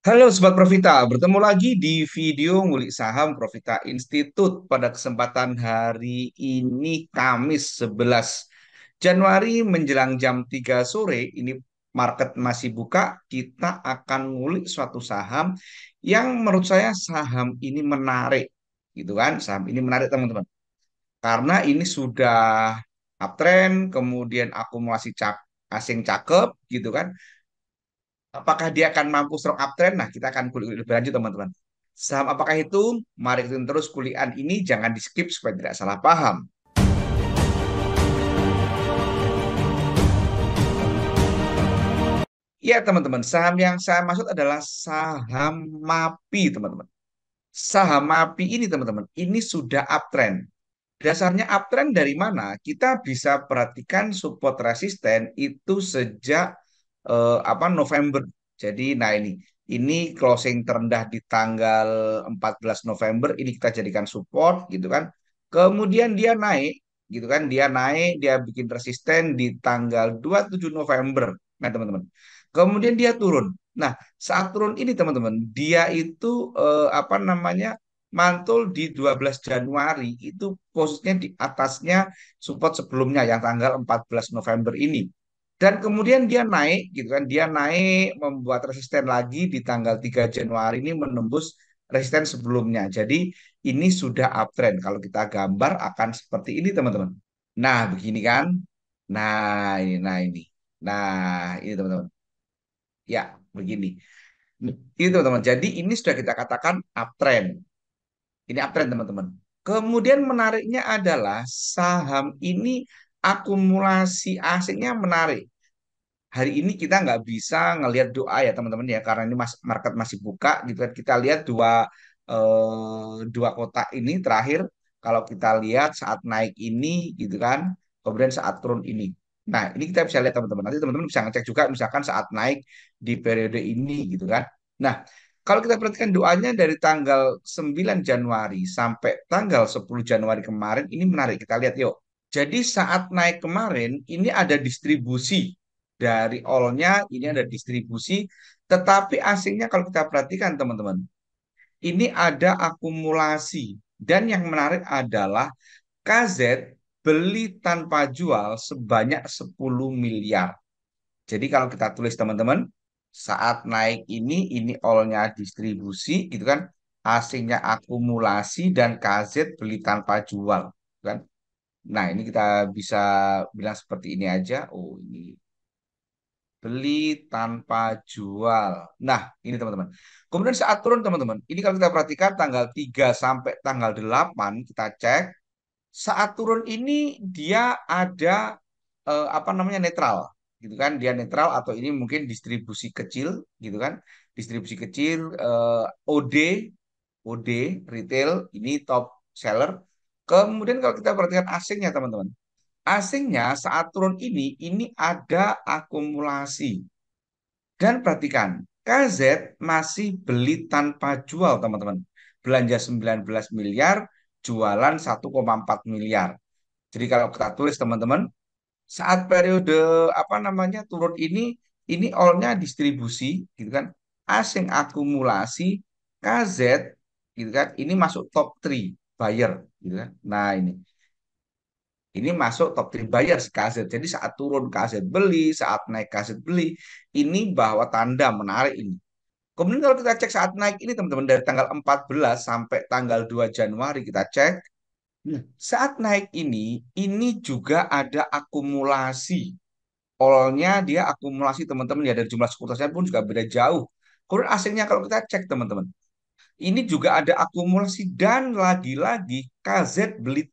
Halo Sobat Profita, bertemu lagi di video ngulik saham Profita Institute pada kesempatan hari ini Kamis 11 Januari menjelang jam 3 sore. Ini market masih buka, kita akan ngulik suatu saham yang menurut saya saham ini menarik, gitu kan? Saham ini menarik teman-teman. Karena ini sudah uptrend, kemudian akumulasi asing cakep, gitu kan? Apakah dia akan mampu strong uptrend? Nah, kita akan kulik lebih lanjut, teman-teman. Saham apakah itu? Mari ikutin terus kuliah ini, jangan di skip supaya tidak salah paham. Ya, teman-teman, saham yang saya maksud adalah saham MAPI, teman-teman. Saham MAPI ini, teman-teman, ini sudah uptrend. Dasarnya uptrend dari mana? Kita bisa perhatikan support resisten itu sejak November. Jadi nah ini closing terendah di tanggal 14 November ini kita jadikan support gitu kan. Kemudian dia naik gitu kan. Dia naik, dia bikin resisten di tanggal 27 November. Nah, teman-teman. Kemudian dia turun. Nah, saat turun ini teman-teman, dia itu mantul di 12 Januari itu posisinya di atasnya support sebelumnya yang tanggal 14 November ini. Dan kemudian dia naik gitu kan, dia naik membuat resisten lagi di tanggal 3 Januari ini menembus resisten sebelumnya. Jadi ini sudah uptrend. Kalau kita gambar akan seperti ini teman-teman. Nah, begini kan. Nah, ini. Nah, ini teman-teman. Ya, begini. Ini teman-teman. Jadi ini sudah kita katakan uptrend. Ini uptrend teman-teman. Kemudian menariknya adalah saham ini akumulasi asingnya menarik. Hari ini kita nggak bisa ngelihat doa ya teman-teman ya karena ini market masih buka gitu kan. Kita lihat dua kotak ini terakhir kalau kita lihat saat naik ini gitu kan, kemudian saat turun ini. Nah, ini kita bisa lihat teman-teman. Nanti teman-teman bisa ngecek juga misalkan saat naik di periode ini gitu kan. Nah, kalau kita perhatikan doanya dari tanggal 9 Januari sampai tanggal 10 Januari kemarin ini menarik. Kita lihat yuk. Jadi saat naik kemarin ini ada distribusi dari all-nya, ini ada distribusi, tetapi asingnya kalau kita perhatikan teman-teman, ini ada akumulasi. Dan yang menarik adalah KZ beli tanpa jual sebanyak 10 miliar. Jadi kalau kita tulis teman-teman, saat naik ini all-nya distribusi gitu kan, asingnya akumulasi dan KZ beli tanpa jual, kan? Nah, ini kita bisa bilang seperti ini aja. Oh, ini beli tanpa jual. Nah, ini teman-teman. Kemudian saat turun teman-teman. Ini kalau kita perhatikan tanggal 3 sampai tanggal 8 kita cek. Saat turun ini dia ada netral gitu kan. Dia netral atau ini mungkin distribusi kecil gitu kan. Distribusi kecil OD OD retail ini top seller. Kemudian kalau kita perhatikan asingnya teman-teman. Asingnya saat turun ini ada akumulasi. Dan perhatikan, KZ masih beli tanpa jual, teman-teman. Belanja 19 miliar, jualan 1,4 miliar. Jadi kalau kita tulis, teman-teman, saat periode turun ini all-nya distribusi, gitu kan. Asing akumulasi, KZ, gitu kan. Ini masuk top 3 buyer, gitu kan. Nah, ini masuk top 3 buyer KZ. Jadi saat turun KZ beli, saat naik KZ beli. Ini bahwa tanda menarik ini. Kemudian kalau kita cek saat naik ini teman-teman dari tanggal 14 sampai tanggal 2 Januari kita cek. Saat naik ini juga ada akumulasi. All-nya dia akumulasi teman-teman ya dari jumlah sekuritasnya pun juga beda jauh. Kemudian asingnya kalau kita cek teman-teman. Ini juga ada akumulasi dan lagi-lagi KZ beli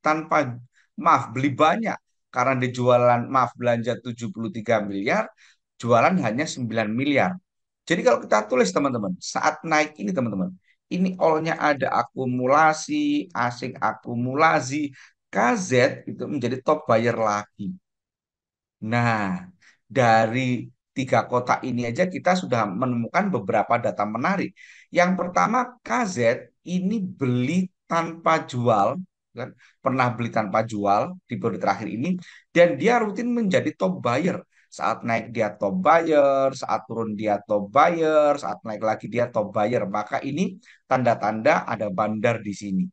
beli banyak karena dia jualan belanja 73 miliar, jualan hanya 9 miliar. Jadi kalau kita tulis teman-teman, saat naik ini teman-teman, ini all-nya ada akumulasi, asing akumulasi, KZ itu menjadi top buyer lagi. Nah, dari tiga kotak ini aja kita sudah menemukan beberapa data menarik. Yang pertama, KZ ini beli tanpa jual, kan? Pernah beli tanpa jual di periode terakhir ini, dan dia rutin menjadi top buyer. Saat naik dia top buyer, saat turun dia top buyer, saat naik lagi dia top buyer. Maka ini tanda-tanda ada bandar di sini.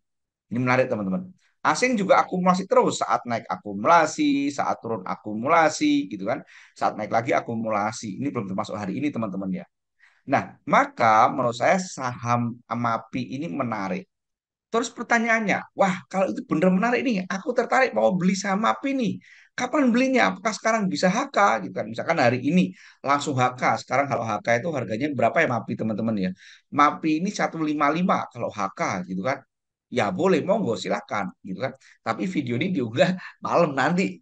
Ini menarik teman-teman. Asing juga akumulasi terus, saat naik akumulasi, saat turun akumulasi, gitu kan. Saat naik lagi akumulasi. Ini belum termasuk hari ini teman-teman ya. Nah, maka menurut saya saham MAPI ini menarik. Terus pertanyaannya, wah kalau itu benar menarik nih, aku tertarik mau beli saham MAPI nih. Kapan belinya? Apakah sekarang bisa HK gitu kan? Misalkan hari ini langsung HK. Sekarang kalau HK itu harganya berapa ya MAPI teman-teman ya? MAPI ini 155 kalau HK gitu kan. Ya boleh, monggo silakan gitu kan. Tapi video ini diunggah malam nanti.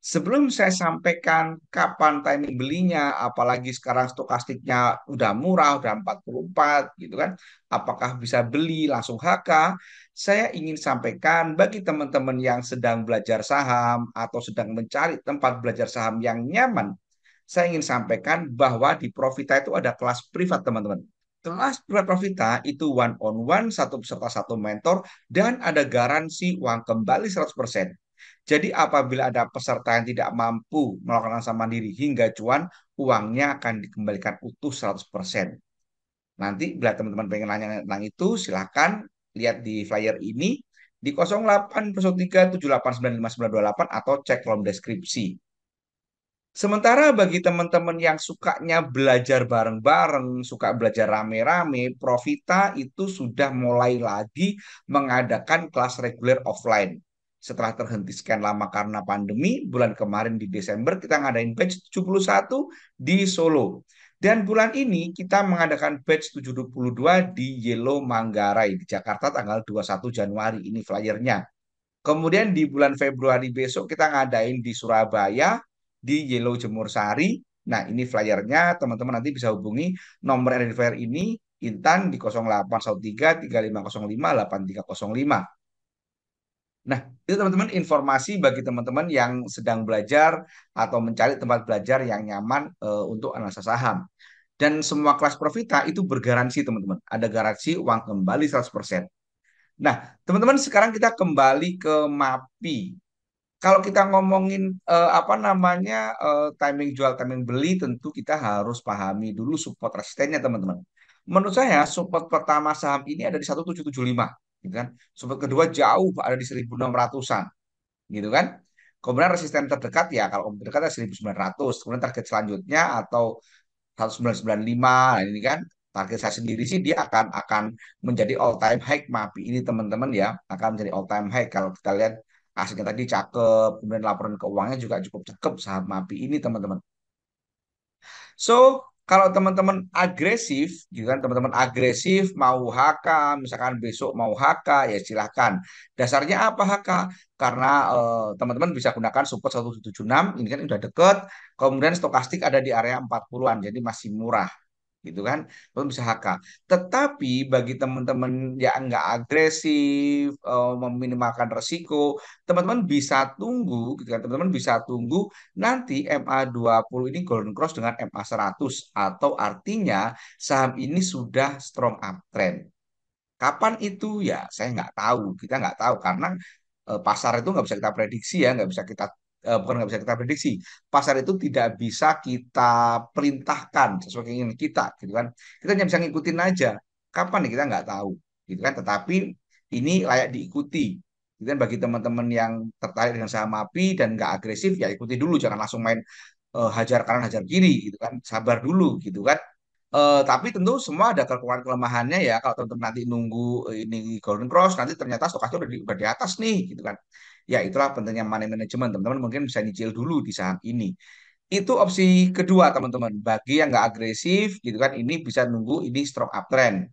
Sebelum saya sampaikan kapan timing belinya, apalagi sekarang stokastiknya udah murah, udah 44 gitu kan, apakah bisa beli langsung HK? Saya ingin sampaikan bagi teman-teman yang sedang belajar saham atau sedang mencari tempat belajar saham yang nyaman, saya ingin sampaikan bahwa di Profita itu ada kelas privat teman-teman. Kelas privat Profita itu one on one, satu peserta satu mentor, dan ada garansi uang kembali 100%. Jadi apabila ada peserta yang tidak mampu melakukan usaha mandiri hingga cuan, uangnya akan dikembalikan utuh 100%. Nanti bila teman-teman pengen nanya tentang itu, silahkan lihat di flyer ini di 08 atau cek kolom deskripsi. Sementara bagi teman-teman yang sukanya belajar bareng-bareng, suka belajar rame-rame, Profita itu sudah mulai lagi mengadakan kelas reguler offline. Setelah terhenti sekian lama karena pandemi, bulan kemarin di Desember kita ngadain batch 71 di Solo. Dan bulan ini kita mengadakan batch 72 di Yellow Manggarai di Jakarta tanggal 21 Januari. Ini flyernya. Kemudian di bulan Februari besok kita ngadain di Surabaya di Yellow Jemur Sari. Nah, ini flyernya teman-teman nanti bisa hubungi nomor identifier ini Intan di 0813 3505 8305. Nah, itu teman-teman informasi bagi teman-teman yang sedang belajar atau mencari tempat belajar yang nyaman untuk analisa saham. Dan semua kelas Profita itu bergaransi teman-teman. Ada garansi uang kembali 100%. Nah, teman-teman sekarang kita kembali ke MAPI. Kalau kita ngomongin apa namanya timing jual, timing beli, tentu kita harus pahami dulu support resistennya teman-teman. Menurut saya support pertama saham ini ada di 1775, gitu kan. Support kedua jauh ada di 1600-an, gitu kan. Kemudian resisten terdekat ya kalau terdekat ada 1900. Kemudian target selanjutnya atau 1995. Nah, ini kan target saya sendiri sih dia akan menjadi all time high MAPI ini teman-teman ya, akan menjadi all time high kalau kita lihat asetnya tadi cakep, kemudian laporan keuangannya juga cukup cakep saham MAPI ini teman-teman. So, kalau teman-teman agresif, gitu kan, teman-teman agresif mau HK, misalkan besok mau HK, ya silahkan. Dasarnya apa HK? Karena teman-teman bisa gunakan support 176, ini kan udah deket, kemudian stokastik ada di area 40-an, jadi masih murah gitu kan, belum bisa HK. Tetapi bagi teman-teman yang nggak agresif, meminimalkan resiko, teman-teman bisa tunggu, gitu kan, teman-teman bisa tunggu nanti MA20 ini golden cross dengan MA100, atau artinya saham ini sudah strong uptrend. Kapan itu ya saya nggak tahu, kita nggak tahu karena pasar itu nggak bisa kita prediksi ya, nggak bisa kita bukan nggak bisa kita prediksi, pasar itu tidak bisa kita perintahkan sesuai keinginan kita, gitu kan. Kita hanya bisa ngikutin aja. Kapan nih kita nggak tahu, gitu kan. Tetapi ini layak diikuti. Gitu kan, bagi teman-teman yang tertarik dengan saham API dan nggak agresif ya ikuti dulu, jangan langsung main hajar kanan hajar kiri, gitu kan. Sabar dulu, gitu kan. Tapi tentu semua ada kekurangan kelemahannya ya. Kalau teman-teman nanti nunggu ini golden cross, nanti ternyata stokasnya udah di atas nih, gitu kan. Ya itulah pentingnya money management. Teman-teman mungkin bisa nyicil dulu di saham ini. Itu opsi kedua teman-teman. Bagi yang nggak agresif, gitu kan, ini bisa nunggu ini strong uptrend.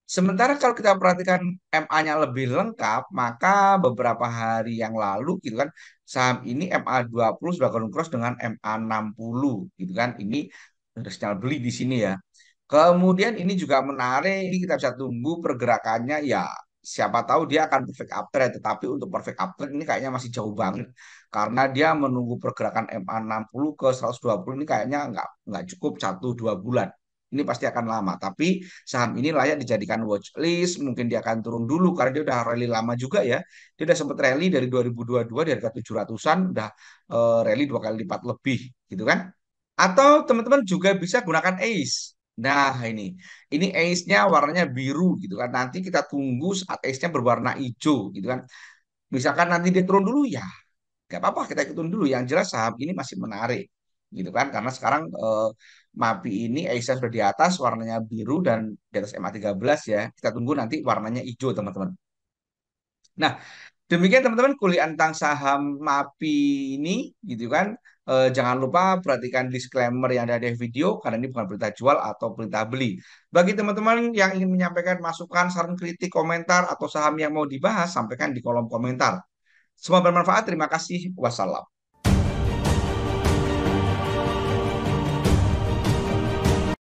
Sementara kalau kita perhatikan MA-nya lebih lengkap, maka beberapa hari yang lalu, gitu kan, saham ini MA20 sudah golden cross dengan MA60, gitu kan. Ini ada sinyal beli di sini ya. Kemudian ini juga menarik, ini kita bisa tunggu pergerakannya ya. Siapa tahu dia akan perfect uptrend, tetapi untuk perfect uptrend ini kayaknya masih jauh banget. Karena dia menunggu pergerakan MA60 ke 120 ini kayaknya nggak cukup 1-2 bulan. Ini pasti akan lama, tapi saham ini layak dijadikan watch list. Mungkin dia akan turun dulu karena dia udah rally lama juga ya. Dia udah sempat rally dari 2022 di harga 700-an, udah rally 2 kali lipat lebih, gitu kan. Atau teman-teman juga bisa gunakan ACE. Nah, ini ACE-nya warnanya biru gitu kan. Nanti kita tunggu saat ACE-nya berwarna hijau gitu kan. Misalkan nanti dia turun dulu ya, nggak apa-apa kita ikutin dulu. Yang jelas saham ini masih menarik gitu kan. Karena sekarang MAPI ini ACE-nya sudah di atas, warnanya biru dan di atas MA13 ya. Kita tunggu nanti warnanya hijau teman-teman. Nah, demikian teman-teman kuliah tentang saham MAPI ini gitu kan. Jangan lupa perhatikan disclaimer yang ada di video karena ini bukan perintah jual atau perintah beli. Bagi teman-teman yang ingin menyampaikan masukan, saran, kritik, komentar atau saham yang mau dibahas, sampaikan di kolom komentar. Semua bermanfaat. Terima kasih. Wassalam.